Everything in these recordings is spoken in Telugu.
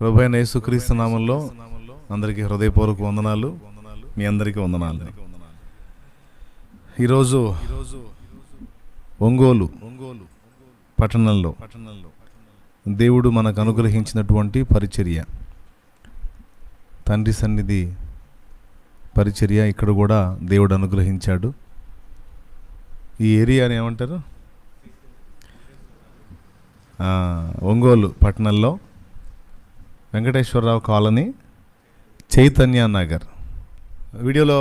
ప్రభువైన యేసుక్రీస్తు నామంలో అందరికీ హృదయపూర్వక వందనాలు. మీ అందరికీ వందనాలు. ఈరోజు ఒంగోలు పట్టణంలో దేవుడు మనకు అనుగ్రహించినటువంటి పరిచర్య, తండ్రి సన్నిధి పరిచర్య ఇక్కడ కూడా దేవుడు అనుగ్రహించాడు. ఈ ఏరియాని ఏమంటారు? ఒంగోలు పట్టణంలో వెంకటేశ్వరరావు కాలనీ, చైతన్య నగర్. వీడియోలో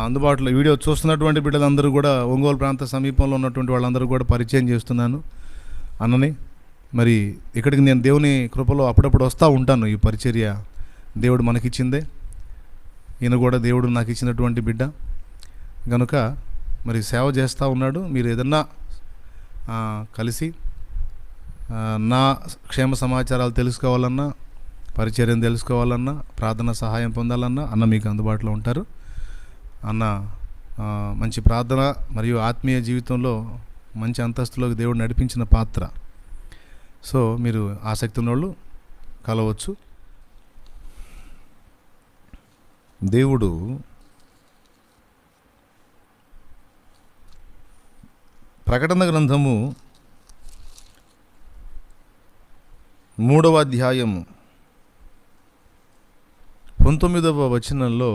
అందుబాటులో వీడియో చూస్తున్నటువంటి బిడ్డలందరూ కూడా ఒంగోలు ప్రాంత సమీపంలో ఉన్నటువంటి వాళ్ళందరూ కూడా పరిచయం చేస్తున్నాను అన్నని. మరి ఇక్కడికి నేను దేవుని కృపలో అప్పుడప్పుడు వస్తూ ఉంటాను. ఈ పరిచర్య దేవుడు మనకిచ్చిందే, ఈయన కూడా దేవుడు నాకు ఇచ్చినటువంటి బిడ్డ కనుక మరి సేవ చేస్తూ ఉన్నాడు. మీరు ఏదన్నా కలిసి నా క్షేమ సమాచారాలు తెలుసుకోవాలన్నా, పరిచర్యం తెలుసుకోవాలన్నా, ప్రార్థన సహాయం పొందాలన్నా అన్న మీకు అందుబాటులో ఉంటారు. అన్న మంచి ప్రార్థన మరియు ఆత్మీయ జీవితంలో మంచి అంతస్తులోకి దేవుడు నడిపించిన పాత్ర. సో మీరు ఆసక్తి ఉన్నోళ్ళు కలవచ్చు. దేవుడు ప్రకటన గ్రంథము 3వ అధ్యాయము 19వ వచనంలో,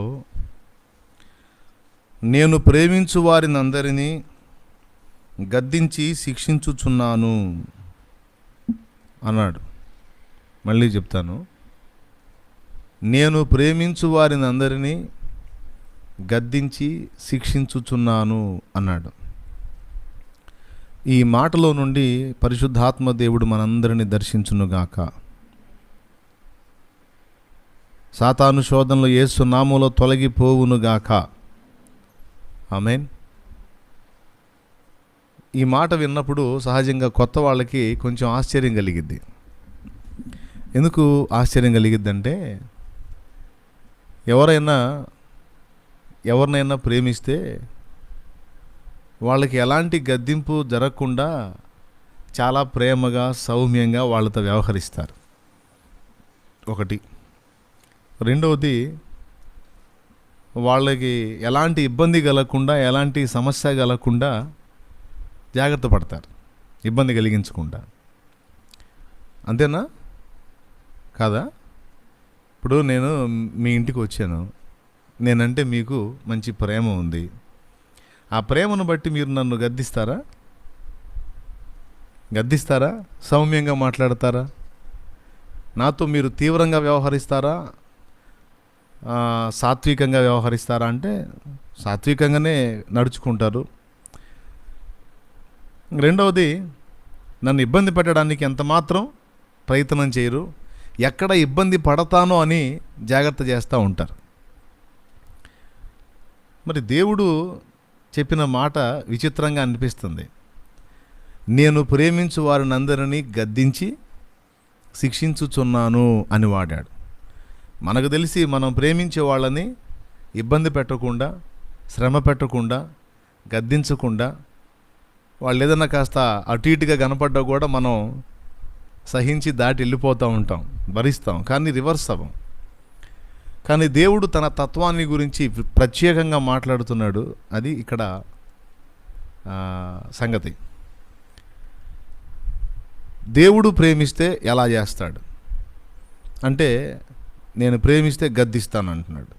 నేను ప్రేమించు వారిని అందరినీ గద్దించి శిక్షించుచున్నాను అన్నాడు. మళ్ళీ చెప్తాను, నేను ప్రేమించు వారిని అందరినీ గద్దించి శిక్షించుచున్నాను అన్నాడు. ఈ మాటలో నుండి పరిశుద్ధాత్మ దేవుడు మనందరినీ దర్శించునుగాక. సాతాను శోధనలు యేసు నామములో తొలగిపోవునుగాక. ఆమేన్. ఈ మాట విన్నప్పుడు సహజంగా కొత్త వాళ్ళకి కొంచెం ఆశ్చర్యం కలిగిద్ది. ఎందుకు ఆశ్చర్యం కలిగిద్దంటే, ఎవరినైనా ప్రేమిస్తే వాళ్ళకి ఎలాంటి గద్దింపు జరగకుండా చాలా ప్రేమగా, సౌమ్యంగా వాళ్ళతో వ్యవహరిస్తారు. ఒకటి. రెండవది, వాళ్ళకి ఎలాంటి ఇబ్బంది కలగకుండా, ఎలాంటి సమస్య కలగకుండా జాగ్రత్త పడతారు, ఇబ్బంది కలిగించకుండా. అంతేనా కాదా? ఇప్పుడు నేను మీ ఇంటికి వచ్చాను, నేనంటే మీకు మంచి ప్రేమ ఉంది. ఆ ప్రేమను బట్టి మీరు నన్ను గద్దిస్తారా? సౌమ్యంగా మాట్లాడతారా? నాతో మీరు తీవ్రంగా వ్యవహరిస్తారా? సాత్వికంగా వ్యవహరిస్తారా? అంటే సాత్వికంగానే నడుచుకుంటారు. రెండవది, నన్ను ఇబ్బంది పెట్టడానికి ఎంత మాత్రం ప్రయత్నం చేయరు. ఎక్కడ ఇబ్బంది పడతానో అని జాగ్రత్త చేస్తూ ఉంటారు. మరి దేవుడు చెప్పిన మాట విచిత్రంగా అనిపిస్తుంది. నేను ప్రేమించు వారిని అందరినీ గద్దించి శిక్షించుచున్నాను అని వాడాడు. మనకు తెలిసి మనం ప్రేమించే వాళ్ళని ఇబ్బంది పెట్టకుండా, శ్రమ పెట్టకుండా, గద్దించకుండా, వాళ్ళు ఏదన్నా కాస్త అటు ఇటుగా కనపడ్డా కూడా మనం సహించి దాటి వెళ్ళిపోతూ ఉంటాం, భరిస్తాం. కానీ రివర్స్ అవ్వం. కానీ దేవుడు తన తత్వాన్ని గురించి ప్రత్యేకంగా మాట్లాడుతున్నాడు. అది ఇక్కడ సంగతి. దేవుడు ప్రేమిస్తే ఎలా చేస్తాడు అంటే, నేను ప్రేమిస్తే గద్దిస్తాను అంటున్నాడు.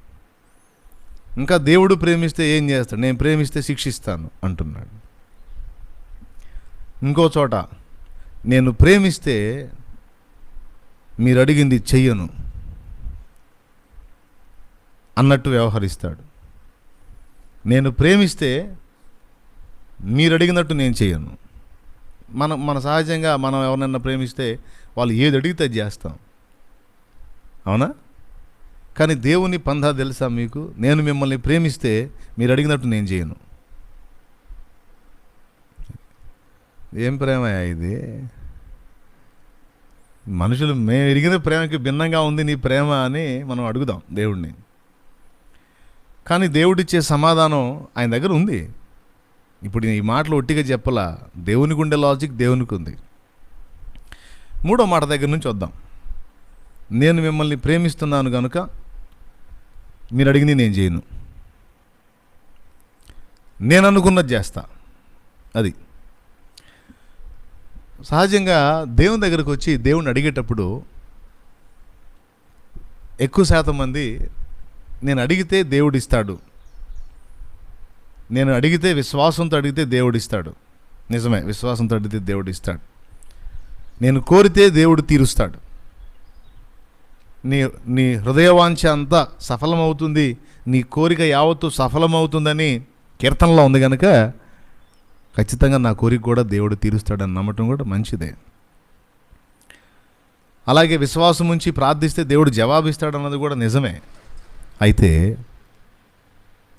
ఇంకా దేవుడు ప్రేమిస్తే ఏం చేస్తాడు? నేను ప్రేమిస్తే శిక్షిస్తాను అంటున్నాడు. ఇంకో చోట, నేను ప్రేమిస్తే మీరు అడిగింది చెయ్యను అన్నట్టు వ్యవహరిస్తాడు. నేను ప్రేమిస్తే మీరు అడిగినట్టు నేను చేయను. మన సహజంగా మనం ఎవరినైనా ప్రేమిస్తే వాళ్ళు ఏది అడిగితే అది చేస్తాం, అవునా? కానీ దేవుని పందా తెలుసా మీకు? నేను మిమ్మల్ని ప్రేమిస్తే మీరు అడిగినట్టు నేను చేయను. ఏం ప్రేమయా ఇది? మనుషులు మేము ఎరిగిన ప్రేమకి భిన్నంగా ఉంది నీ ప్రేమ అని మనం అడుగుదాం దేవుడిని. కానీ దేవుడిచ్చే సమాధానం ఆయన దగ్గర ఉంది. ఇప్పుడు ఈ మాటలు ఒట్టిగా చెప్పలా, దేవునికి ఉండే లాజిక్ దేవునికి ఉంది. మూడో మాట దగ్గర నుంచి వద్దాం. నేను మిమ్మల్ని ప్రేమిస్తున్నాను కనుక మీరు అడిగింది నేను చేయను, నేను అనుకున్నది చేస్తా. అది సహజంగా దేవుని దగ్గరకు వచ్చి దేవుణ్ణి అడిగేటప్పుడు ఎక్కువ శాతం మంది నేను అడిగితే దేవుడు ఇస్తాడు, నేను అడిగితే విశ్వాసంతో అడిగితే దేవుడు ఇస్తాడు. నిజమే, విశ్వాసంతో అడిగితే దేవుడు ఇస్తాడు. నేను కోరితే దేవుడు తీరుస్తాడు. నీ నీ హృదయవాంఛ అంతా సఫలమవుతుంది, నీ కోరిక యావత్తు సఫలమవుతుందని కీర్తనలో ఉంది కనుక ఖచ్చితంగా నా కోరిక కూడా దేవుడు తీరుస్తాడని నమ్మటం కూడా మంచిదే. అలాగే విశ్వాసం ఉంచి ప్రార్థిస్తే దేవుడు జవాబిస్తాడన్నది కూడా నిజమే. అయితే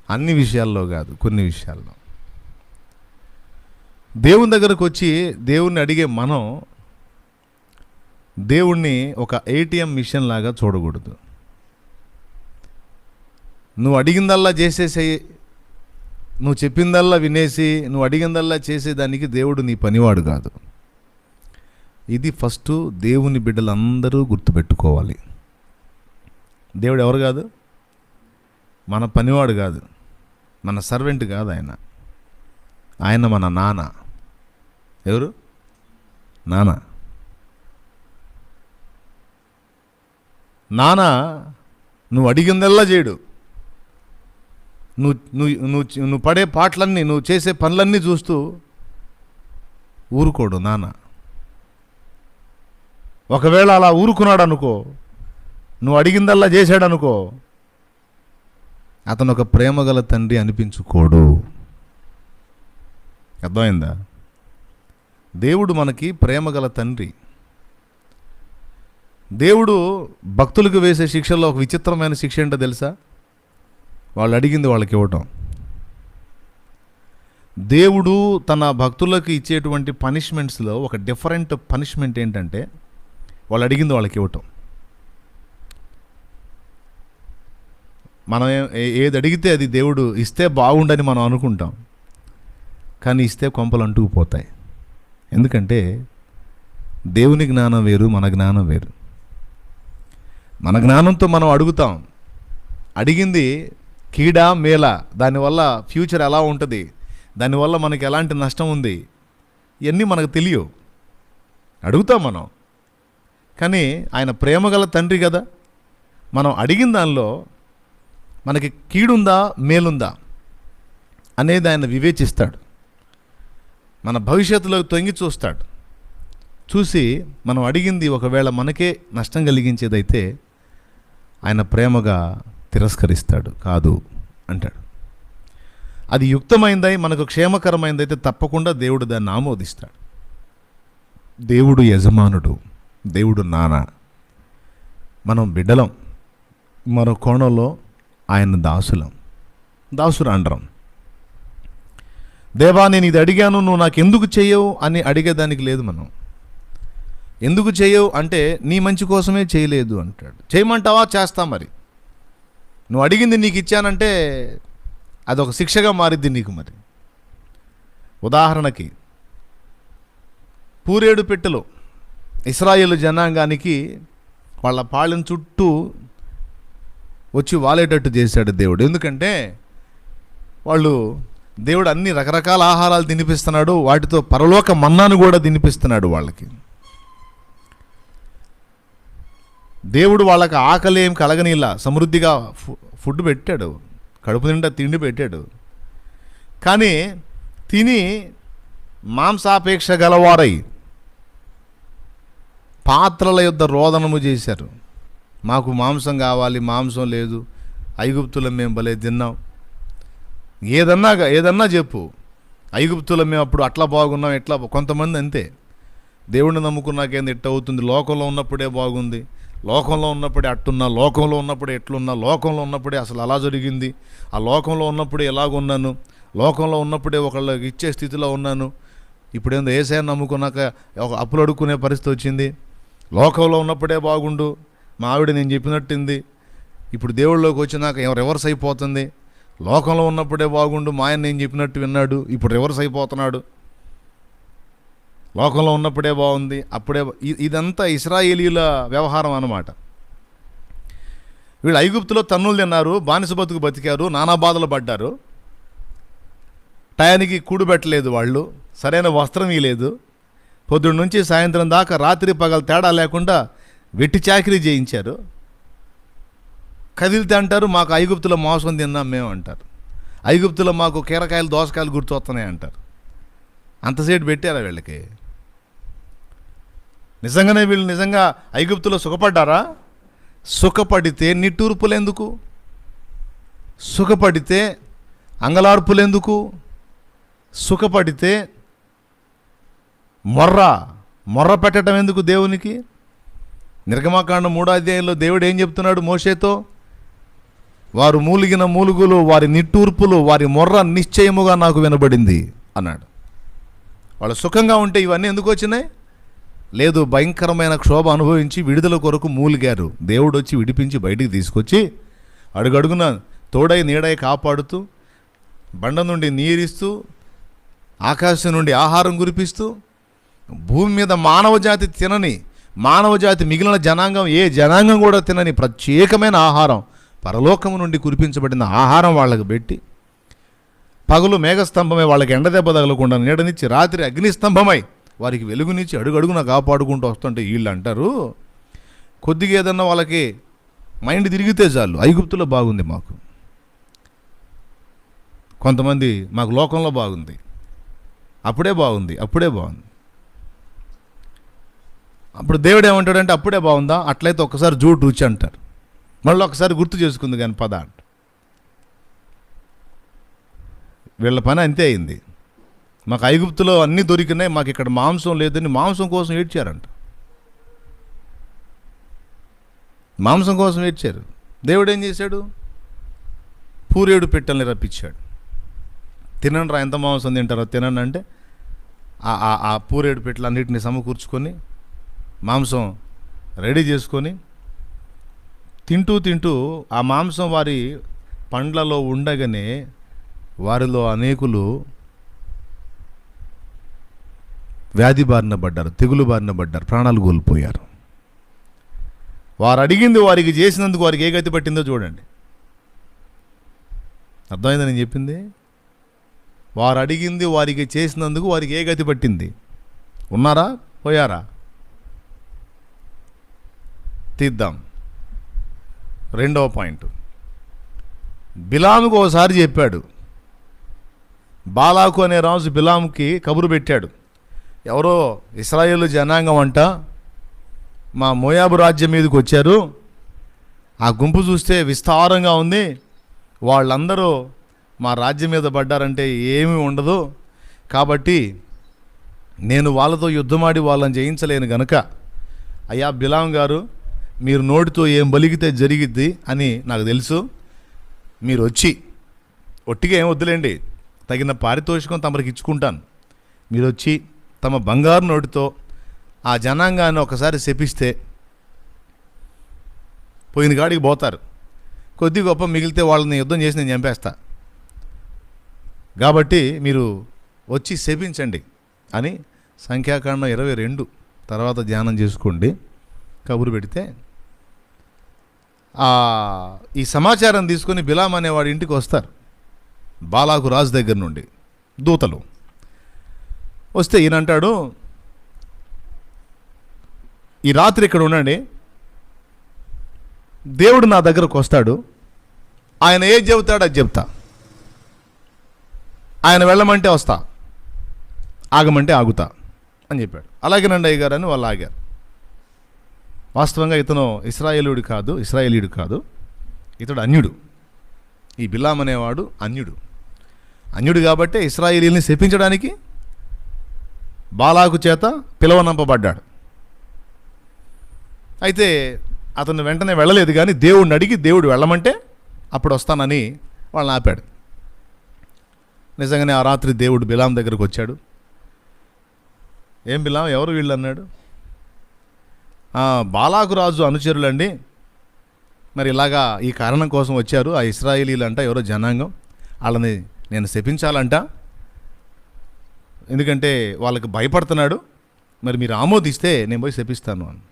అన్ని విషయాల్లో కాదు, కొన్ని విషయాల్లో. దేవుని దగ్గరకు వచ్చి దేవుణ్ణి అడిగే మనం దేవుణ్ణి ఒక ఏటీఎం మిషన్ లాగా చూడకూడదు. నువ్వు అడిగిందల్లా చేసేసే, నువ్వు చెప్పిందల్లా వినేసి నువ్వు అడిగిందల్లా చేసేదానికి దేవుడు నీ పనివాడు కాదు. ఇది ఫస్ట్ దేవుని బిడ్డలందరూ గుర్తుపెట్టుకోవాలి. దేవుడు ఎవరు కాదు, మన పనివాడు కాదు, మన సర్వెంట్ కాదు. ఆయన మన నాన్న. ఎవరు? నాన్న. నాన్న నువ్వు అడిగిందల్లా చేయడు. నువ్వు నువ్వు నువ్వు నువ్వు పడే పాటలన్నీ, నువ్వు చేసే పనులన్నీ చూస్తూ ఊరుకోడు నాన్న. ఒకవేళ అలా ఊరుకున్నాడు అనుకో, నువ్వు అడిగిందల్లా చేశాడు అనుకో, అతను ఒక ప్రేమగల తండ్రి అనిపించుకోడు. అర్థమైందా? దేవుడు మనకి ప్రేమగల తండ్రి. దేవుడు భక్తులకు వేసే శిక్షల్లో ఒక విచిత్రమైన శిక్ష ఏంటో తెలుసా? వాళ్ళు అడిగింది వాళ్ళకి ఇవ్వటం. దేవుడు తన భక్తులకు ఇచ్చేటువంటి పనిష్మెంట్స్లో ఒక డిఫరెంట్ పనిష్మెంట్ ఏంటంటే వాళ్ళు అడిగింది వాళ్ళకి ఇవ్వటం. మనం ఏది అడిగితే అది దేవుడు ఇస్తే బాగుండని మనం అనుకుంటాం, కానీ ఇస్తే కొంపలు అంటుకుపోతాయి. ఎందుకంటే దేవుని జ్ఞానం వేరు, మన జ్ఞానం వేరు. మన జ్ఞానంతో మనం అడుగుతాం, అడిగింది కీడా మేల, దానివల్ల ఫ్యూచర్ ఎలా ఉంటుంది, దానివల్ల మనకి ఎలాంటి నష్టం ఉంది, ఇవన్నీ మనకు తెలియవు. అడుగుతాం మనం. కానీ ఆయన ప్రేమగల తండ్రి కదా, మనం అడిగిన దానిలో మనకి కీడుందా మేలుందా అనేది ఆయన వివేచిస్తాడు. మన భవిష్యత్తులో తొంగి చూస్తాడు. చూసి మనం అడిగింది ఒకవేళ మనకే నష్టం కలిగించేదైతే ఆయన ప్రేమగా తిరస్కరిస్తాడు, కాదు అంటాడు. అది యుక్తమైందై మనకు క్షేమకరమైందైతే తప్పకుండా దేవుడు దాన్ని ఆమోదిస్తాడు. దేవుడు యజమానుడు, దేవుడు నాన్న, మనం బిడ్డలం. మరో కోణంలో ఆయన దాసురాండ్రం. దేవా నేను ఇది అడిగాను, నువ్వు నాకు ఎందుకు చేయవు అని అడిగేదానికి లేదు. మనం ఎందుకు చేయవు అంటే నీ మంచి కోసమే చేయలేదు అంటాడు. చేయమంటావా? చేస్తా. మరి నువ్వు అడిగింది నీకు ఇచ్చానంటే అదొక శిక్షగా మారిద్ది నీకు. మరి ఉదాహరణకి పూరేడు పెట్టెలు ఇశ్రాయేలు జనాంగానికి వాళ్ళ పాలెం చుట్టూ వచ్చి వాలేటట్టు చేశాడు దేవుడు. ఎందుకంటే వాళ్ళు, దేవుడు అన్ని రకరకాల ఆహారాలు తినిపిస్తున్నాడు, వాటితో పరలోక మన్నాను కూడా తినిపిస్తున్నాడు వాళ్ళకి. దేవుడు వాళ్ళకి ఆకలి ఏం కలగనిలా సమృద్ధిగా ఫుడ్ పెట్టాడు, కడుపు నిండా తిండి పెట్టాడు. కానీ తిని మాంసాపేక్ష గలవారై పాత్రల యొద్ద రోదనము చేశారు. మాకు మాంసం కావాలి, మాంసం లేదు, ఐగుప్తులం మేము భలే తిన్నాం, ఏదన్నా చెప్పు, ఐగుప్తులం మేము అప్పుడు అట్లా బాగున్నాం, ఎట్లా. కొంతమంది అంతే, దేవుడిని నమ్ముకున్నాకేంది ఎట్ట అవుతుంది, లోకంలో ఉన్నప్పుడే బాగుంది, లోకంలో ఉన్నప్పుడే అట్టున్నా, లోకంలో ఉన్నప్పుడే ఎట్లున్నా, లోకంలో ఉన్నప్పుడే అసలు అలా జరిగింది, ఆ లోకంలో ఉన్నప్పుడే ఎలాగున్నాను, లోకంలో ఉన్నప్పుడే ఒకళ్ళకి ఇచ్చే స్థితిలో ఉన్నాను, ఇప్పుడేందో ఏసయ్యను నమ్ముకున్నాక ఒక అప్పులు అడుక్కునే పరిస్థితి వచ్చింది, లోకంలో ఉన్నప్పుడే బాగుండు, మా ఆవిడ నేను చెప్పినట్టుంది, ఇప్పుడు దేవుళ్ళలోకి వచ్చినాక రివర్స్ అయిపోతుంది, లోకంలో ఉన్నప్పుడే బాగుండు, మా ఆయన నేను చెప్పినట్టు విన్నాడు, ఇప్పుడు రివర్స్ అయిపోతున్నాడు, లోకంలో ఉన్నప్పుడే బాగుంది, అప్పుడే. ఇదంతా ఇశ్రాయేలీల వ్యవహారం అన్నమాట. వీళ్ళు ఐగుప్తులో తన్నులు తిన్నారు, బానిస బతుకు బతికారు, నానా బాధలు పడ్డారు. టయానికి కూడుబెట్టలేదు, వాళ్ళు సరైన వస్త్రం ఇవ్వలేదు. పొద్దున్న నుంచి సాయంత్రం దాకా రాత్రి పగలు తేడా లేకుండా వెట్టి చాకిరీ చేయించారు. కదిలితే అంటారు మాకు ఐగుప్తులో మోసం తిన్నాం మేము అంటారు. ఐగుప్తులో మాకు కీరకాయలు దోసకాయలు గుర్తొస్తున్నాయి అంటారు. అంతసేపు పెట్టారా వీళ్ళకి? నిజంగానే వీళ్ళు నిజంగా ఐగుప్తులో సుఖపడ్డారా? సుఖపడితే నిట్టూర్పులెందుకు? సుఖపడితే అంగలార్పులెందుకు? సుఖపడితే మొర్ర పెట్టడం ఎందుకు దేవునికి? నిర్గమకాండం 3వ అధ్యాయంలో దేవుడు ఏం చెప్తున్నాడు మోషేతో? వారు మూలిగిన మూలుగులు, వారి నిట్టూర్పులు, వారి మొర్ర నిశ్చయముగా నాకు వినబడింది అన్నాడు. వాళ్ళు సుఖంగా ఉంటే ఇవన్నీ ఎందుకు వచ్చినాయి? లేదు, భయంకరమైన క్షోభ అనుభవించి విడుదల కొరకు మూలిగారు. దేవుడు వచ్చి విడిపించి బయటికి తీసుకొచ్చి అడుగడుగున తోడై నీడై కాపాడుతూ, బండ నుండి నీరిస్తూ, ఆకాశం నుండి ఆహారం కురిపిస్తూ, భూమి మీద మానవజాతి మిగిలిన జనాంగం ఏ జనాంగం కూడా తినని ప్రత్యేకమైన ఆహారం, పరలోకము నుండి కురిపించబడిన ఆహారం వాళ్ళకు పెట్టి, పగలు మేఘస్తంభమై వాళ్ళకి ఎండదెబ్బ తగలకుండా నీడనిచ్చి, రాత్రి అగ్నిస్తంభమై వారికి వెలుగునిచ్చి అడుగడుగున కాపాడుకుంటూ వస్తుంటే వీళ్ళు అంటారు కొద్దిగా ఏదన్నా వాళ్ళకి మైండ్ తిరిగితే చాలు ఐగుప్తులో బాగుంది మాకు, కొంతమంది మాకు లోకంలో బాగుంది, అప్పుడే బాగుంది. అప్పుడు దేవుడు ఏమంటాడంటే అప్పుడే బాగుందా? అట్లయితే ఒక్కసారి జూట్ రుచి అంటారు. మళ్ళీ ఒకసారి గుర్తు చేసుకుంది కానీ పద అంట. వీళ్ళ పని అంతే అయింది. మాకు ఐగుప్తులో అన్నీ దొరికినాయి, మాకు ఇక్కడ మాంసం లేదని మాంసం కోసం ఏడ్చారంట. మాంసం కోసం ఏడ్చారు. దేవుడు ఏం చేశాడు? పూరేడు పెట్టెల్ని రప్పించాడు. తినండి రా, ఎంత మాంసం తింటారో తినండి అంటే ఆ పూరేడు పెట్టెలు అన్నిటిని సమకూర్చుకొని మాంసం రెడీ చేసుకొని తింటూ ఆ మాంసం వారి పండ్లలో ఉండగానే వారిలో అనేకులు వ్యాధి బారిన పడ్డారు, తెగులు బారిన పడ్డారు, ప్రాణాలు కోల్పోయారు. వారు అడిగింది వారికి చేసినందుకు వారికి ఏ గతి పట్టిందో చూడండి. అర్థమైందా నేను చెప్పింది? వారు అడిగింది వారికి చేసినందుకు వారికి ఏ గతి పట్టింది? ఉన్నారా పోయారా? తీద్దాం. 2వ పాయింట్, బిలాముకు ఒకసారి చెప్పాడు. బాలాకు అనే రాజు బిలాముకి కబురు పెట్టాడు, ఎవరో ఇశ్రాయేలు జనాంగం అంట మా మోయాబు రాజ్యం మీదకి వచ్చారు, ఆ గుంపు చూస్తే విస్తారంగా ఉంది, వాళ్ళందరూ మా రాజ్యం మీద పడ్డారంటే ఏమీ ఉండదు, కాబట్టి నేను వాళ్ళతో యుద్ధమాడి వాళ్ళని జయించలేను గనుక అయ్యా బిలాం గారు, మీరు నోటితో ఏం బలిగితే జరిగిద్ది అని నాకు తెలుసు, మీరు వచ్చి ఒట్టిగా ఏం వద్దులేండి, తగిన పారితోషికం తమరికి ఇచ్చుకుంటాను, మీరు వచ్చి తమ బంగారు నోటితో ఆ జనాంగాన్ని ఒకసారి శపిస్తే పోయిన కాడికి పోతారు, కొద్ది గొప్ప మిగిలితే వాళ్ళని యుద్ధం చేసి నేను చంపేస్తా, కాబట్టి మీరు వచ్చి శపించండి అని సంఖ్యాకాండం 22 తర్వాత ధ్యానం చేసుకోండి కబురు పెడితే ఈ సమాచారం తీసుకొని బిలాం అనేవాడి ఇంటికి వస్తారు. బాలాకు రాజు దగ్గర నుండి దూతలు వస్తే ఈయన అంటాడు, ఈ రాత్రి ఇక్కడ ఉండండి, దేవుడు నా దగ్గరకు వస్తాడు, ఆయన ఏది చెబుతాడో అది చెప్తా, ఆయన వెళ్ళమంటే వస్తా, ఆగమంటే ఆగుతా అని చెప్పాడు. అలాగేనండి అయ్యగారు అని వాళ్ళు ఆగారు. వాస్తవంగా ఇతను ఇశ్రాయేలీయుడు కాదు, ఇతడు అన్యుడు. ఈ బిలాం అనేవాడు అన్యుడు కాబట్టే ఇశ్రాయేలీని శపించడానికి బాలాకు చేత పిలవనంపబడ్డాడు. అయితే అతను వెంటనే వెళ్ళలేదు, కానీ దేవుడిని అడిగి దేవుడు వెళ్ళమంటే అప్పుడు వస్తానని వాళ్ళని ఆపాడు. నిజంగానే ఆ రాత్రి దేవుడు బిలాం దగ్గరకు వచ్చాడు. ఏం బిలాం, ఎవరు వీళ్ళు అన్నాడు. బాలాకు రాజు అనుచరులండి, మరి ఇలాగా ఈ కారణం కోసం వచ్చారు, ఆ ఇశ్రాయేలీలంట ఎవరో జనాంగం, వాళ్ళని నేను శపించాలంట, ఎందుకంటే వాళ్ళకి భయపడుతున్నాడు, మరి మీరు ఆమోదిస్తే నేను పోయి శపిస్తాను అని.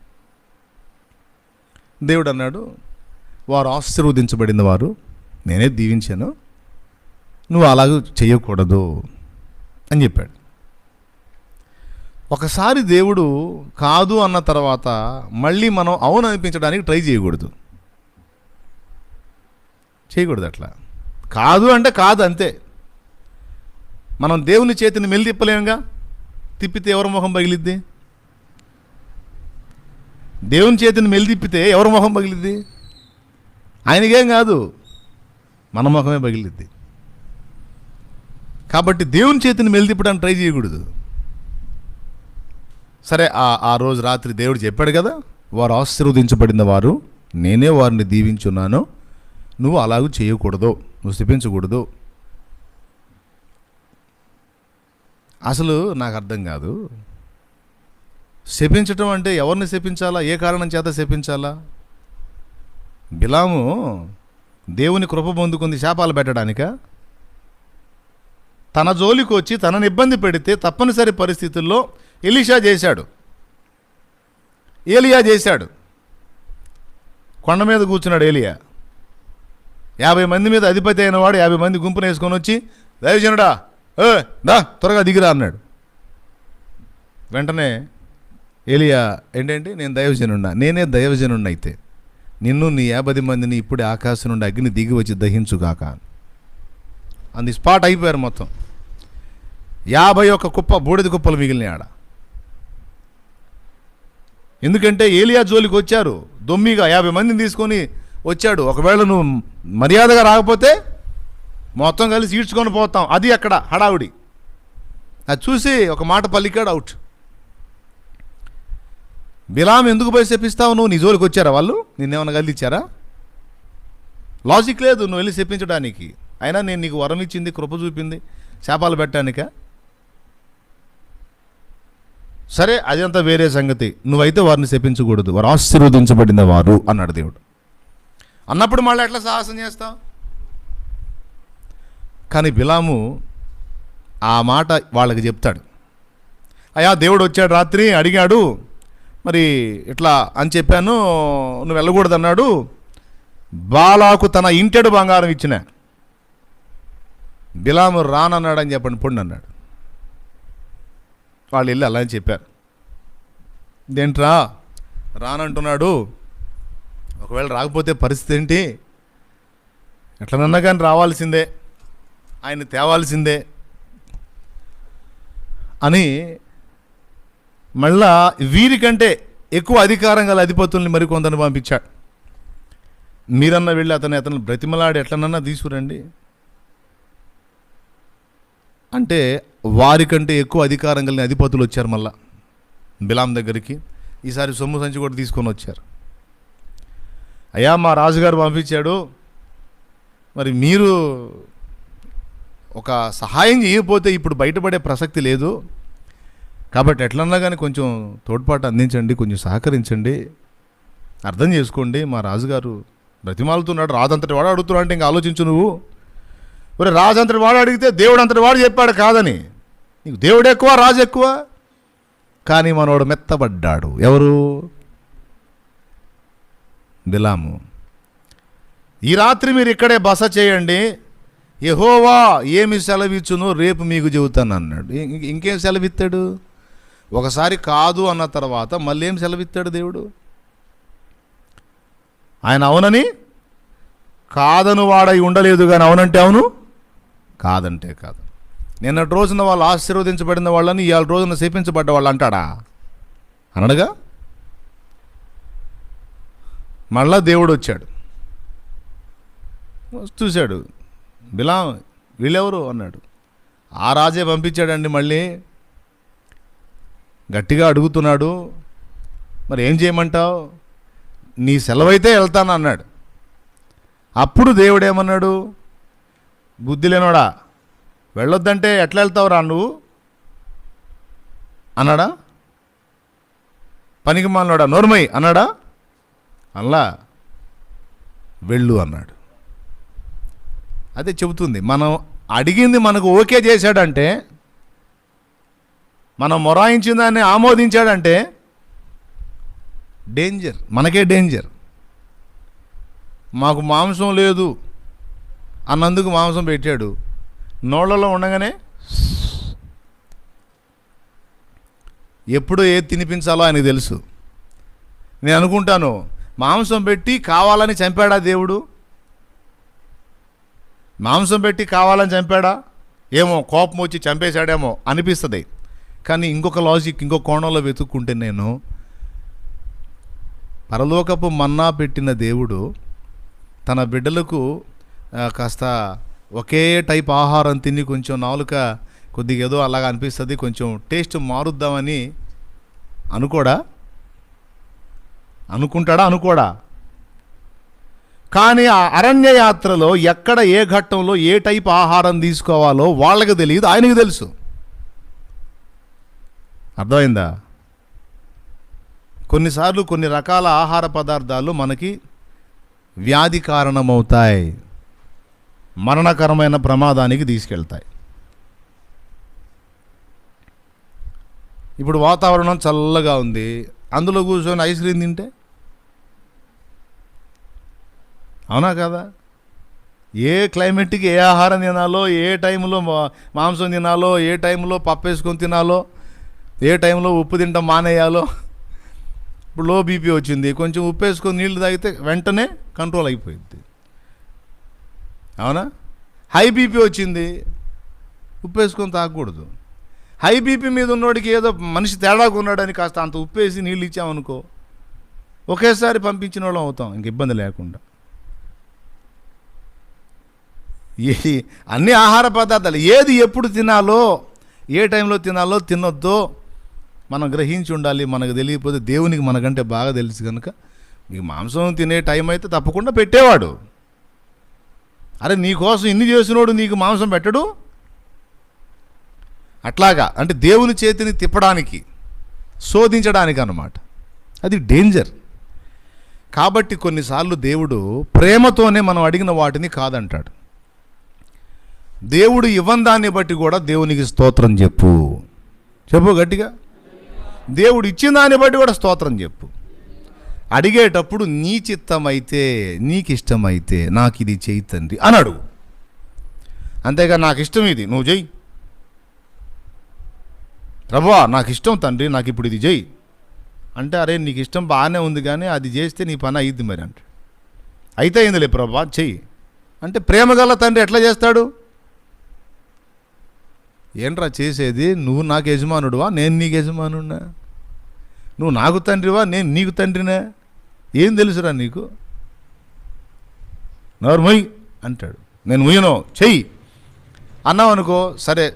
దేవుడు అన్నాడు, వారు ఆశీర్వదించబడిన వారు, నేనే దీవించాను, నువ్వు అలాగ చేయకూడదు అని చెప్పాడు. ఒకసారి దేవుడు కాదు అన్న తర్వాత మళ్ళీ మనం అవును అనిపించడానికి ట్రై చేయకూడదు. అట్లా. కాదు అంటే కాదు అంతే. మనం దేవుని చేతిని మెల్లి తిప్పలేముగా. తిప్పితే ఎవరి మొహం పగిలిద్ది? దేవుని చేతిని మెల్లి తిప్పితే ఎవరి మొహం పగిలిద్ది? ఆయనకేం కాదు, మన మొహమే పగిలిద్ది. కాబట్టి దేవుని చేతిని మెల్లి తిప్పడానికి ట్రై చేయకూడదు. సరే, ఆ రోజు రాత్రి దేవుడు చెప్పాడు కదా, వారు ఆశీర్వదించబడిన వారు, నేనే వారిని దీవించున్నాను, నువ్వు అలాగూ చేయకూడదు, నువ్వు శపించకూడదు. అసలు నాకు అర్థం కాదు, శపించటం అంటే ఎవరిని శపించాలా? ఏ కారణం చేత శపించాలా? బిలాము దేవుని కృప పొందుకుంది శాపాలు పెట్టడానిక? తన జోలికి వచ్చి తనని ఇబ్బంది పెడితే తప్పనిసరి పరిస్థితుల్లో ఎలీషా చేశాడు, ఏలియా చేశాడు. కొండ మీద కూర్చున్నాడు ఏలియా. 50 మంది మీద అధిపతి అయిన వాడు 50 మంది గుంపును వేసుకొని వచ్చి, దైవజనుడా దా త్వరగా దిగిరా అన్నాడు. వెంటనే ఏలియా ఏంటంటే, నేను దైవజనున్నా, నేనే దైవజనున్నా అయితే నిన్ను నీ 50 మందిని ఇప్పుడే ఆకాశం నుండి అగ్ని దిగి వచ్చి దహించుగాక అంది. స్పాట్ అయిపోయారు మొత్తం. 51 కుప్ప బూడిద కుప్పలు మిగిలినాయి ఆడ. ఎందుకంటే ఏలియా జోలికి వచ్చారు దొమ్మిగా, 50 మందిని తీసుకొని వచ్చాడు. ఒకవేళ నువ్వు మర్యాదగా రాకపోతే మొత్తం కలిసి ఈడ్చుకొని పోతాం, అది అక్కడ హడావుడి. అది చూసి ఒక మాట పలికాడు, అవుట్. బిలాం ఎందుకు పోయి శపిస్తావు? నువ్వు నీ జోలికి వచ్చారా వాళ్ళు? నిన్నేమన్నా గల్లిచ్చారా? లాజిక్ లేదు నువ్వు వెళ్ళి శపించడానికి. అయినా నేను నీకు వరం ఇచ్చింది, కృప చూపింది శాపాలు పెట్టడానిక? సరే, అదంతా వేరే సంగతి. నువ్వైతే వారిని శపించకూడదు, వారు ఆశీర్వదించబడిన వారు అన్నాడు దేవుడు. అన్నప్పుడు మళ్ళీ ఎట్లా సాహసం చేస్తావు? కానీ బిలాము ఆ మాట వాళ్ళకి చెప్తాడు. అయ్యా, దేవుడు వచ్చాడు రాత్రి, అడిగాడు, మరి ఇట్లా అని చెప్పాను, నువ్వు వెళ్ళకూడదు అన్నాడు. బాలాకు తన ఇంటెడు బంగారం ఇచ్చిన. బిలాము రానన్నాడని చెప్పండి, పొండి అన్నాడు. వాళ్ళు వెళ్ళి అలా అని చెప్పారు. ఇదేంట్రా రానంటున్నాడు, ఒకవేళ రాకపోతే పరిస్థితి ఏంటి? ఎట్లనన్నా కానీ రావాల్సిందే, ఆయన తేవాల్సిందే అని మళ్ళా వీరికంటే ఎక్కువ అధికారం గల అధిపతుల్ని మరికొందరిని పంపించాడు. మీరన్నా వెళ్ళి అతను బ్రతిమలాడి ఎట్లనన్నా తీసుకురండి అంటే, వారికంటే ఎక్కువ అధికారం కలిగిన అధిపతులు వచ్చారు మళ్ళా బిలాం దగ్గరికి. ఈసారి సొమ్ము సంచి కూడా తీసుకొని వచ్చారు. అయ్యా, మా రాజుగారు పంపించాడు, మరి మీరు ఒక సహాయం చేయకపోతే ఇప్పుడు బయటపడే ప్రసక్తి లేదు, కాబట్టి ఎట్లన్నా కానీ కొంచెం తోడ్పాటు అందించండి, కొంచెం సహకరించండి, అర్థం చేసుకోండి, మా రాజుగారు బ్రతిమాలుతున్నాడు, రాజంతటి వాడు అడుగుతున్నాడు అంటే ఇంకా ఆలోచించు నువ్వు. మరి రాజంతటి వాడు అడిగితే దేవుడు అంతటి వాడు చెప్పాడు కాదని. నీకు దేవుడు ఎక్కువ, రాజు ఎక్కువ? కానీ మనోడు మెత్తబడ్డాడు. ఎవరు? బిలాము. ఈ రాత్రి మీరు ఇక్కడే బస చేయండి, యెహోవా ఏమి సెలవిచ్చునో రేపు మీకు చెబుతాను అన్నాడు. ఇంకేం సెలవిస్తాడు? ఒకసారి కాదు అన్న తర్వాత మళ్ళీ ఏం సెలవిస్తాడు దేవుడు? ఆయన అవునని కాదను వాడై ఉండలేదు, కానీ అవునంటే అవును, కాదంటే కాదు. నిన్నటి రోజున వాళ్ళు ఆశీర్వదించబడిన వాళ్ళని ఇవాళ రోజున శపించబడ్డ వాళ్ళు అంటాడా? అనడుగా. మళ్ళా దేవుడు వచ్చాడు, చూశాడు, బిలాం వీళ్ళెవరు అన్నాడు. ఆ రాజే పంపించాడండి. మళ్ళీ గట్టిగా అడుగుతున్నాడు, మరి ఏం చేయమంటావు? నీ సెలవైతే వెళ్తాను అన్నాడు. అప్పుడు దేవుడు ఏమన్నాడు? బుద్ధి లేనోడా, వెళ్ళొద్దంటే ఎట్లా వెళ్తావురా నువ్వు అన్నాడా? పనికి మాలినోడా, నోర్మై అన్నాడా? అలా వెళ్ళు అన్నాడు. అదే చెబుతుంది, మనం అడిగింది మనకు ఓకే చేశాడంటే, మనం మొరాయించిన దాన్ని ఆమోదించాడంటే డేంజర్, మనకే డేంజర్. మాకు మాంసం లేదు అన్నందుకు మాంసం పెట్టాడు. నోళ్ళలో ఉండగానే ఎప్పుడు ఏది తినిపించాలో ఆయనకు తెలుసు. నేను అనుకుంటాను, మాంసం పెట్టి కావాలని చంపాడా దేవుడు? మాంసం పెట్టి కావాలని చంపాడా? ఏమో కోపం వచ్చి చంపేశాడేమో అనిపిస్తుంది. కానీ ఇంకొక లాజిక్, ఇంకొక కోణంలో వెతుక్కుంటే నేను, పరలోకపు మన్నా పెట్టిన దేవుడు తన బిడ్డలకు కాస్త ఒకే టైప్ ఆహారం తిని కొంచెం నాలుక కొద్దిగా ఏదో అలాగా అనిపిస్తుంది, కొంచెం టేస్ట్ మారుద్దామని అనుకుంటాడా? కానీ ఆ అరణ్య యాత్రలో ఎక్కడ ఏ ఘట్టంలో ఏ టైప్ ఆహారం తీసుకోవాలో వాళ్ళకి తెలియదు, ఆయనకు తెలుసు. అర్థమైందా? కొన్నిసార్లు కొన్ని రకాల ఆహార పదార్థాలు మనకి వ్యాధి కారణమవుతాయి, మరణకరమైన ప్రమాదానికి తీసుకెళ్తాయి. ఇప్పుడు వాతావరణం చల్లగా ఉంది, అందులో కూర్చొని ఐస్ క్రీమ్ తింటే, అవునా కదా? ఏ క్లైమేట్కి ఏ ఆహారం తినాలో, ఏ టైంలో మాంసం తినాలో, ఏ టైంలో పప్పు వేసుకొని తినాలో, ఏ టైంలో ఉప్పు తింటాం మానేయాలో. ఇప్పుడు లో బీపీ వచ్చింది, కొంచెం ఉప్పు వేసుకొని నీళ్ళు తాగితే వెంటనే కంట్రోల్ అయిపోయింది, అవునా? హై బీపీ వచ్చింది, ఉప్పు వేసుకొని తాగకూడదు. హై బీపీ మీద ఉన్నోడికి ఏదో మనిషి తేడాగా ఉన్నాడని కాస్త అంత ఉప్పు వేసి నీళ్ళు ఇచ్చామనుకో, ఒకేసారి పంపించిన వాళ్ళం అవుతాం, ఇంక ఇబ్బంది లేకుండా. అన్ని ఆహార పదార్థాలు ఏది ఎప్పుడు తినాలో, ఏ టైంలో తినాలో తినొద్దో మనం గ్రహించి ఉండాలి. మనకు తెలియకపోతే దేవునికి మనకంటే బాగా తెలుసు కనుక, మీకు మాంసం తినే టైం అయితే తప్పకుండా పెట్టేవాడు. అరే నీకోసం ఇన్ని చేసినోడు నీకు మాంసం పెట్టడు? అట్లాగా అంటే దేవుని చేతిని తిప్పడానికి, శోధించడానికి అన్నమాట. అది డేంజర్. కాబట్టి కొన్నిసార్లు దేవుడు ప్రేమతోనే మనం అడిగిన వాటిని కాదంటాడు. దేవుడు ఇవ్వని దాన్ని బట్టి కూడా దేవునికి స్తోత్రం చెప్పు గట్టిగా. దేవుడు ఇచ్చిన దాన్ని బట్టి కూడా స్తోత్రం చెప్పు. అడిగేటప్పుడు నీ చిత్తమైతే, నీకు ఇష్టమైతే నాకు ఇది చెయ్యి తండ్రి అని అడుగు. అంతేగా నాకు ఇష్టం ఇది నువ్వు చెయ్యి, ప్రభువా నాకు ఇష్టం తండ్రి నాకు ఇప్పుడు ఇది చెయ్యి అంటే, అరే నీకు ఇష్టం బాగానే ఉంది కానీ అది చేస్తే నీ పని అయ్యిద్ది మరి అంటే, అయితే అయిందిలే ప్రభువా చెయ్యి అంటే, ప్రేమగల తండ్రి ఎట్లా చేస్తాడు? ఏంట్రా చేసేది? నువ్వు నాకు యజమానుడువా, నేను నీకు యజమానుడినా? నువ్వు నాకు తండ్రివా, నేను నీకు తండ్రినా? ఏం తెలుసురా నీకు? నోరు మొయ్యి అంటాడు. నేను ముయ్యను, చెయ్యి అన్నావు అనుకో, సరే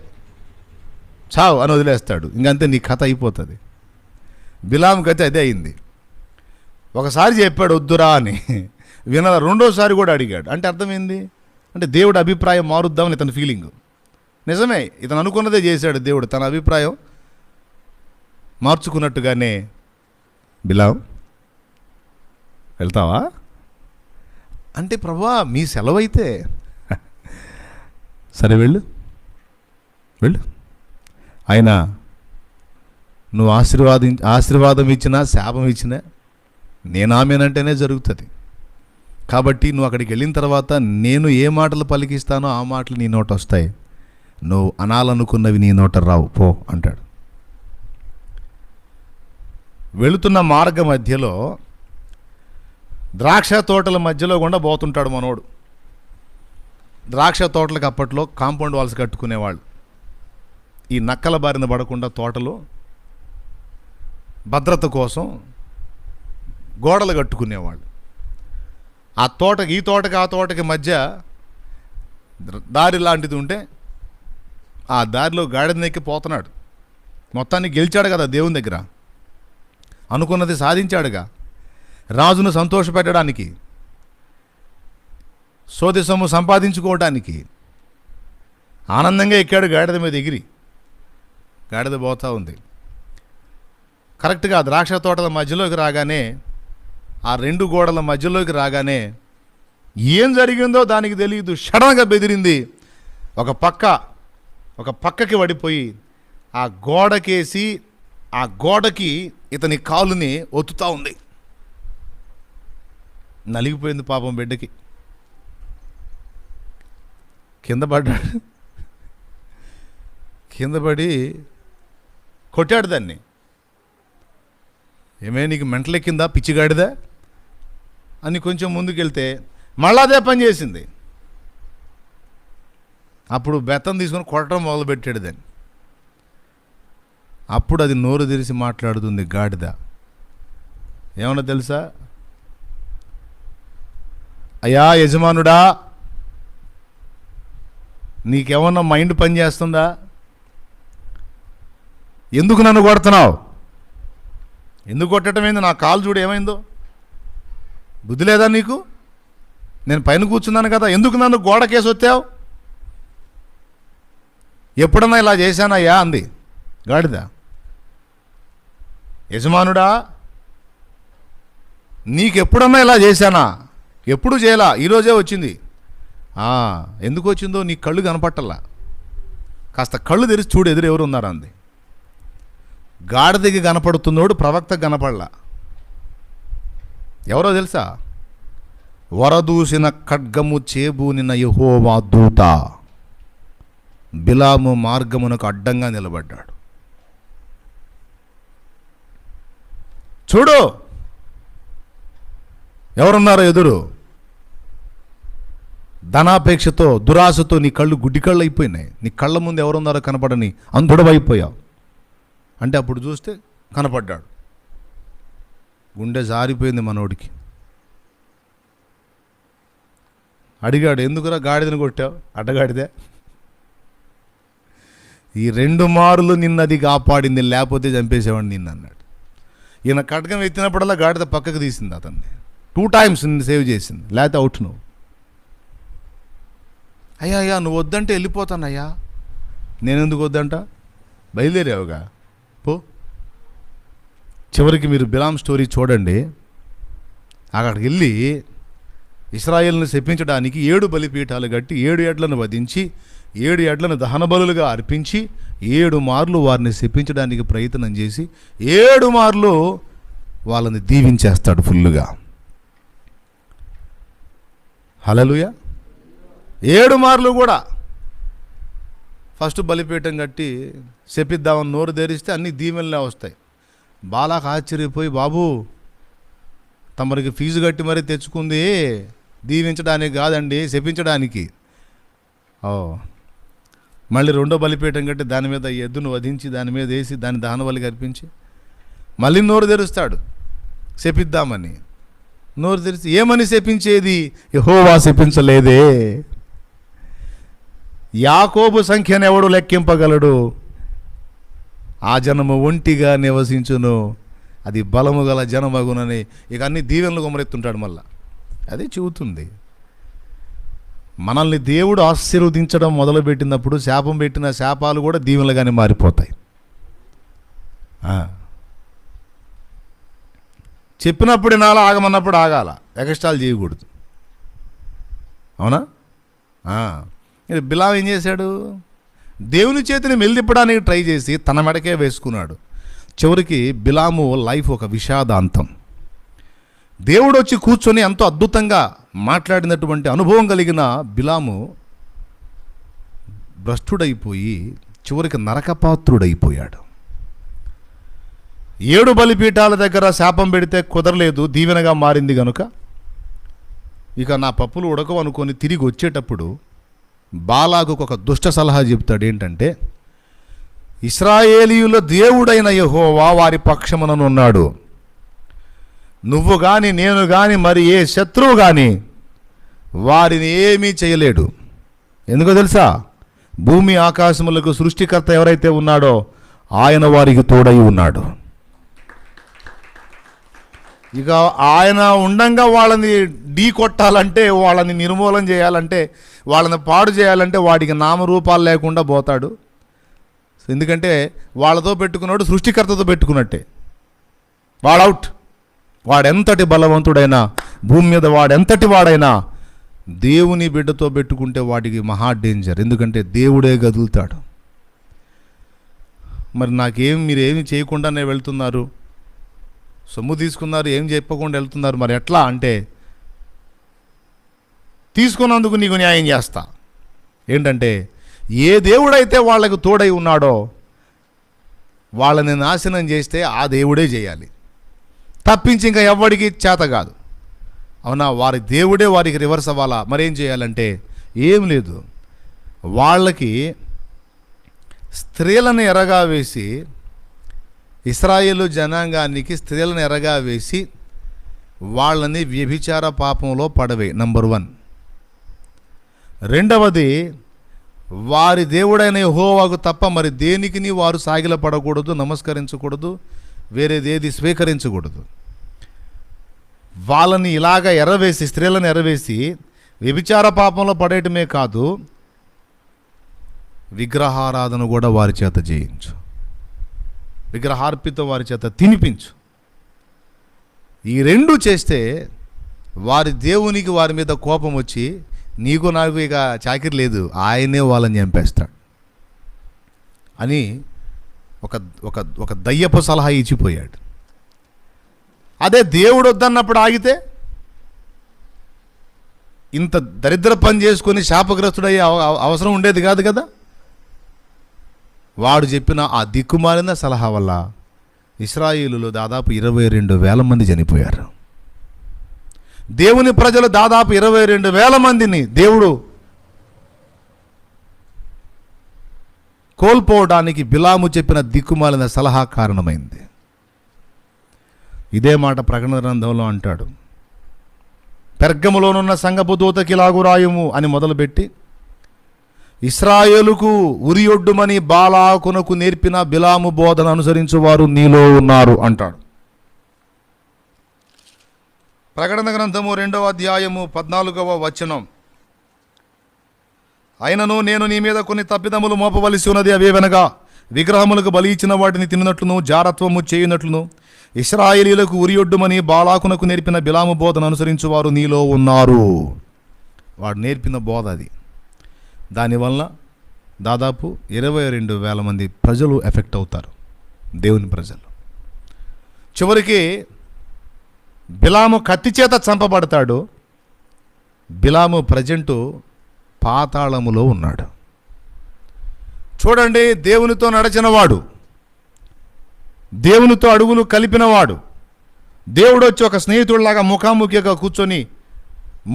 చావు అని వదిలేస్తాడు. ఇంకంతే నీ కథ అయిపోతుంది. బిలాం కథ అదే అయింది. ఒకసారి చెప్పాడు వద్దురా అని, వినాల. రెండోసారి కూడా అడిగాడు. అంటే అర్థమైంది, అంటే దేవుడి అభిప్రాయం మారుద్దామని ఇతని ఫీలింగ్. నిజమే, ఇతను అనుకున్నదే చేశాడు దేవుడు, తన అభిప్రాయం మార్చుకున్నట్టుగానే. బిలాం వెళ్తావా అంటే, ప్రభువా మీ సెలవైతే సరే వెళ్ళు ఆయన నువ్వు ఆశీర్వాదం ఇచ్చినా శాపం ఇచ్చినా నేను ఆమెనంటేనే జరుగుతుంది. కాబట్టి నువ్వు అక్కడికి వెళ్ళిన తర్వాత నేను ఏ మాటలు పలికిస్తానో ఆ మాటలు నీ నోట వస్తాయి, నువ్వు అనాలనుకున్నవి నీ నోట రావు, పో అంటాడు. వెళుతున్న మార్గ మధ్యలో ద్రాక్ష తోటల మధ్యలో గుండా పోతుంటాడు మనోడు. ద్రాక్ష తోటలకు అప్పట్లో కాంపౌండ్ వాల్స్ కట్టుకునేవాళ్ళు. ఈ నక్కల బారిన పడకుండా తోటలో భద్రత కోసం గోడలు కట్టుకునేవాళ్ళు. ఆ తోటకి, ఈ తోటకి ఆ తోటకి మధ్య దారి లాంటిది ఉంటే ఆ దారిలో గాడిద ఎక్కి పోతున్నాడు. మొత్తాన్ని గెలిచాడు కదా దేవుని దగ్గర, అనుకున్నది సాధించాడుగా. రాజును సంతోషపెట్టడానికి, సోది సొమ్ము సంపాదించుకోవడానికి ఆనందంగా ఎక్కాడు గాడిద మీద ఎగిరి. గాడిద పోతూ ఉంది. కరెక్ట్గా ద్రాక్ష తోటల మధ్యలోకి రాగానే, ఆ రెండు గోడల మధ్యలోకి రాగానే ఏం జరిగిందో దానికి తెలియదు, సడన్గా బెదిరింది. ఒక పక్కకి పడిపోయి ఆ గోడకేసి ఆ గోడకి ఇతని కాలుని ఒత్తుతూ ఉంది. నలిగిపోయింది పాపం బిడ్డకి. కింద పడ్డాడు, కింద పడి కొట్టాడు దాన్ని. ఏమే నీకు మెంటలెక్కిందా, పిచ్చిగాడిదా అని కొంచెం ముందుకెళ్తే మళ్ళా అదే పని చేసింది. అప్పుడు బెత్తం తీసుకొని కొట్టడం మొదలుపెట్టాడు దాన్ని. అప్పుడు అది నోరు తెరిచి మాట్లాడుతుంది గాడిద. ఏమన్నా తెలుసా? అయ్యా యజమానుడా, నీకేమన్నా మైండ్ పని చేస్తుందా? ఎందుకు నన్ను కొడుతున్నావు? ఎందుకు కొట్టడం ఏంది? నా కాలు చూడు ఏమైందో. బుద్ధి లేదా నీకు? నేను పైన కూర్చున్నాను కదా, ఎందుకు నన్ను గోడకేసి వచ్చావు? ఎప్పుడన్నా ఇలా చేశానయ్యా అంది గాడిద. యజమానుడా, నీకెప్పుడన్నా ఇలా చేశానా? ఎప్పుడు చేయలా, ఈరోజే వచ్చింది. ఎందుకు వచ్చిందో నీ కళ్ళు కనపట్టల్లా, కాస్త కళ్ళు తెరిచి చూడు ఎదురు ఎవరు ఉన్నారా అంది. గాడిదకి కనపడుతున్నాడు, ప్రవక్తకు కనపడలా. ఎవరో తెలుసా? వరదూసిన ఖడ్గము చేబూనిన యెహోవా దూత బిలాము మార్గమునకు అడ్డంగా నిలబడ్డాడు. చూడు ఎవరున్నారో ఎదురు. ధనాపేక్షతో, దురాశతో నీ కళ్ళు గుడ్డి కళ్ళు అయిపోయినాయి. నీ కళ్ళ ముందు ఎవరున్నారో కనపడని అంధుడవైపోయావు. అంటే అప్పుడు చూస్తే కనపడ్డాడు. గుండె జారిపోయింది మనోడికి. అడిగాడు, ఎందుకురా గాడిదని కొట్టావు? అడ్డగాడిదే. ఈ 2 మారులు నిన్నది కాపాడింది, లేకపోతే చంపేసేవాడిని నిన్ను అన్నాడు. ఈయన ఖడ్గం ఎత్తినప్పుడల్లా గాడిద పక్కకు తీసింది అతన్ని. 2 times నిన్ను సేవ్ చేసింది, లేకపోతే అవుట్ నువ్వు. అయ్యా నువ్వు వద్దంటే వెళ్ళిపోతానయ్యా. నేనెందుకు వద్దంట? బయలుదేరావుగా పో. చివరికి మీరు బిలాం స్టోరీ చూడండి. అక్కడికి వెళ్ళి ఇశ్రాయేలును శపించడానికి 7 బలిపీఠాలు కట్టి 7 ఎడ్లను వధించి 7 ఎడ్లను దహన బలులుగా అర్పించి 7 మార్లు వారిని శపించడానికి ప్రయత్నం చేసి 7 మార్లు వాళ్ళని దీవించేస్తాడు ఫుల్లుగా. హల్లెలూయా. 7 మార్లు కూడా ఫస్ట్ బలిపీఠం కట్టి శపిద్దామని నోరు తెరిస్తే అన్ని దీవెనలే వస్తాయి. బాలాకు ఆశ్చర్యపోయి, బాబు తమరికి ఫీజు కట్టి మరీ తెచ్చుకుంది దీవించడానికి కాదండి, శపించడానికి. మళ్ళీ 2వ బలిపీఠం కట్టి దాని మీద ఎద్దును వధించి దాని మీద వేసి దాని దహన బలిగా అర్పించి మళ్ళీ నోరు తెరుస్తాడు శపిద్దామని. నోరు తెరిచి ఏమని శపించేది? యెహోవా శపించలేదే. యాకోబు సంఖ్యను ఎవడు లెక్కింపగలడు? ఆ జనము ఒంటిగా నివసించును, అది బలము గల జనమగునని. ఇక అన్ని దీవెనలు గుమరెత్తుంటాడు. మళ్ళా అది చెబుతుంది. మనల్ని దేవుడు ఆశీర్వదించడం మొదలుపెట్టినప్పుడు శాపం పెట్టిన శాపాలు కూడా దీవెనలుగానే మారిపోతాయి. చెప్పినప్పుడు వినాలా, ఆగమన్నప్పుడు ఆగాల, ఎగస్ట్రాలు చేయకూడదు. అవునా? బిలాం ఏం చేశాడు? దేవుని చేతిని మెల్లిప్పడానికి ట్రై చేసి తన మెడకే వేసుకున్నాడు. చివరికి బిలాము లైఫ్ ఒక విషాదాంతం. దేవుడు వచ్చి కూర్చొని ఎంతో అద్భుతంగా మాట్లాడినటువంటి అనుభవం కలిగిన బిలాము భ్రష్టుడైపోయి చివరికి నరకపాత్రుడైపోయాడు. 7 బలిపీఠాల దగ్గర శాపం పెడితే కుదరలేదు, దీవెనగా మారింది కనుక ఇక నా పప్పులు ఉడకవు అనుకొని తిరిగి వచ్చేటప్పుడు బాలాకు ఒక దుష్ట సలహా చెప్తాడు. ఏంటంటే, ఇశ్రాయేలీయుల దేవుడైన యెహోవా వారి పక్షముననున్నాడు. నువ్వు కానీ నేను కానీ మరి ఏ శత్రువు కానీ వారిని ఏమీ చేయలేడు. ఎందుకో తెలుసా? భూమి ఆకాశములకు సృష్టికర్త ఎవరైతే ఉన్నాడో ఆయన వారికి తోడై ఉన్నాడు. ఇక ఆయన ఉండంగా వాళ్ళని ఢీ కొట్టాలంటే, వాళ్ళని నిర్మూలన చేయాలంటే, వాళ్ళని పాడు చేయాలంటే వాడికి నామరూపాలు లేకుండా పోతాడు. ఎందుకంటే వాళ్ళతో పెట్టుకున్నాడు సృష్టికర్తతో పెట్టుకున్నట్టే. వాడు అవుట్. వాడెంతటి బలవంతుడైనా, భూమి మీద వాడెంతటి వాడైనా దేవుని బిడ్డతో పెట్టుకుంటే వాడికి మహా డేంజర్. ఎందుకంటే దేవుడే గదులుతాడు. మరి మీరేమి చేయకుండానే వెళ్తున్నారు, సొమ్ము తీసుకున్నారు, ఏం చెప్పకుండా వెళ్తున్నారు, మరి ఎట్లా అంటే తీసుకున్నందుకు నీకు న్యాయం చేస్తా. ఏంటంటే ఏ దేవుడైతే వాళ్ళకు తోడై ఉన్నాడో వాళ్ళని నాశనం చేస్తే ఆ దేవుడే చేయాలి, తప్పించి ఇంకా ఎవ్వడికి చేత కాదు. అవునా? వారి దేవుడే వారికి రివర్స్ అవ్వాలా. మరేం చేయాలంటే ఏం లేదు, వాళ్ళకి స్త్రీలను ఎరగా వేసి, ఇశ్రాయేలు జనాంగానికి స్త్రీలను ఎరగా వేసి వాళ్ళని వ్యభిచార పాపంలో పడవే. నంబర్ 1. రెండవది, వారి దేవుడైన యెహోవాకు తప్ప మరి దేనికిని వారు సాగిలపడకూడదు, నమస్కరించకూడదు, వేరేదేది స్వీకరించకూడదు. వాళ్ళని ఇలాగ ఎరవేసి, స్త్రీలను ఎరవేసి వ్యభిచార పాపంలో పడేయటమే కాదు, విగ్రహారాధన కూడా వారి చేత చేయించు, విగ్రహార్పితం వారి చేత తినిపించు. ఈ 2 చేస్తే వారి దేవునికి వారి మీద కోపం వచ్చి నీకు నాకు ఇక చాకిరి లేదు, ఆయనే వాళ్ళని చంపేస్తాడు అని ఒక ఒక ఒక దయ్యపు సలహా ఇచ్చిపోయాడు. అదే దేవుడు వద్దన్నప్పుడు ఆగితే ఇంత దరిద్ర పని చేసుకొని శాపగ్రస్తుడయ్యే అవసరం ఉండేది కాదు కదా. వాడు చెప్పిన ఆ దిక్కుమాలిన సలహా వల్ల ఇశ్రాయేలులో దాదాపు 22,000 మంది చనిపోయారు. దేవుని ప్రజలు దాదాపు 22,000 మందిని దేవుడు కోల్పోవడానికి బిలాము చెప్పిన దిక్కుమాలిన సలహా కారణమైంది. ఇదే మాట ప్రకటన గ్రంథంలో అంటాడు. పెర్గములోనున్న సంఘపు దూతకి ఇలాగు రాయుము అని మొదలుపెట్టి, ఇశ్రాయేలుకు ఉరియొడ్డుమని బాలాకునకు నేర్పిన బిలాము బోధన అనుసరించువారు నీలో ఉన్నారు అంటాడు. ప్రకటన గ్రంథము 2వ అధ్యాయము 14వ వచనం. అయినను నేను నీ మీద కొన్ని తప్పిదములు మోపవలసి ఉన్నది, అవేవనగా విగ్రహములకు బలి ఇచ్చిన వాటిని తిన్నట్లును, జారత్వము చేయునట్లును, ఇశ్రాయేలీలకు ఉరియొడ్డుమని బాలాకునకు నేర్పిన బిలాము బోధన అనుసరించువారు నీలో ఉన్నారు. వాడు నేర్పిన బోధ అది. దానివల్ల దాదాపు 22,000 మంది ప్రజలు ఎఫెక్ట్ అవుతారు, దేవుని ప్రజలు. చివరికి బిలాము కత్తి చేత చంపబడతాడు. బిలాము ప్రజెంటు పాతాళములో ఉన్నాడు. చూడండి, దేవునితో నడిచినవాడు, దేవునితో అడుగులు కలిపినవాడు, దేవుడు వచ్చి ఒక స్నేహితుడిలాగా ముఖాముఖిగా కూర్చొని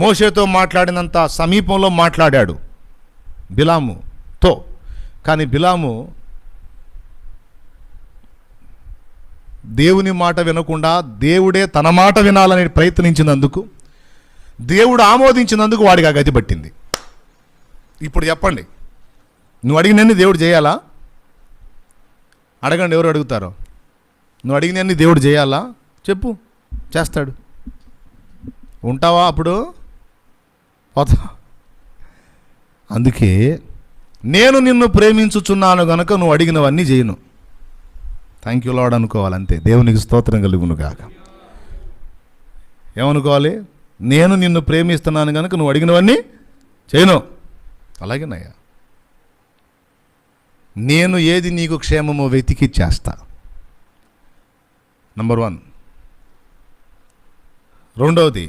మోషేతో మాట్లాడినంత సమీపంలో మాట్లాడాడు బిలాముతో. కానీ బిలాము దేవుని మాట వినకుండా దేవుడే తన మాట వినాలని ప్రయత్నించినందుకు, దేవుడు ఆమోదించినందుకు వాడికి ఆ గతి పట్టింది. ఇప్పుడు చెప్పండి, నువ్వు అడిగినన్ని దేవుడు చేయాలా? అడగండి, ఎవరు అడుగుతారో. నువ్వు అడిగినన్ని దేవుడు చేయాలా? చెప్పు, చేస్తాడు. ఉంటావా అప్పుడు? పోతా. అందుకే నేను నిన్ను ప్రేమించుచున్నాను గనుక నువ్వు అడిగినవన్నీ చేయను. థ్యాంక్ యూ లార్డ్ అనుకోవాలి, అంతే. దేవునికి స్తోత్రం కలుగును గాక. ఏమనుకోవాలి? నేను నిన్ను ప్రేమిస్తున్నాను కనుక నువ్వు అడిగినవన్నీ చేయను. అలాగేనయ్యా, నేను ఏది నీకు క్షేమమో వెతికి చేస్తా. నంబర్ 1. రెండవది,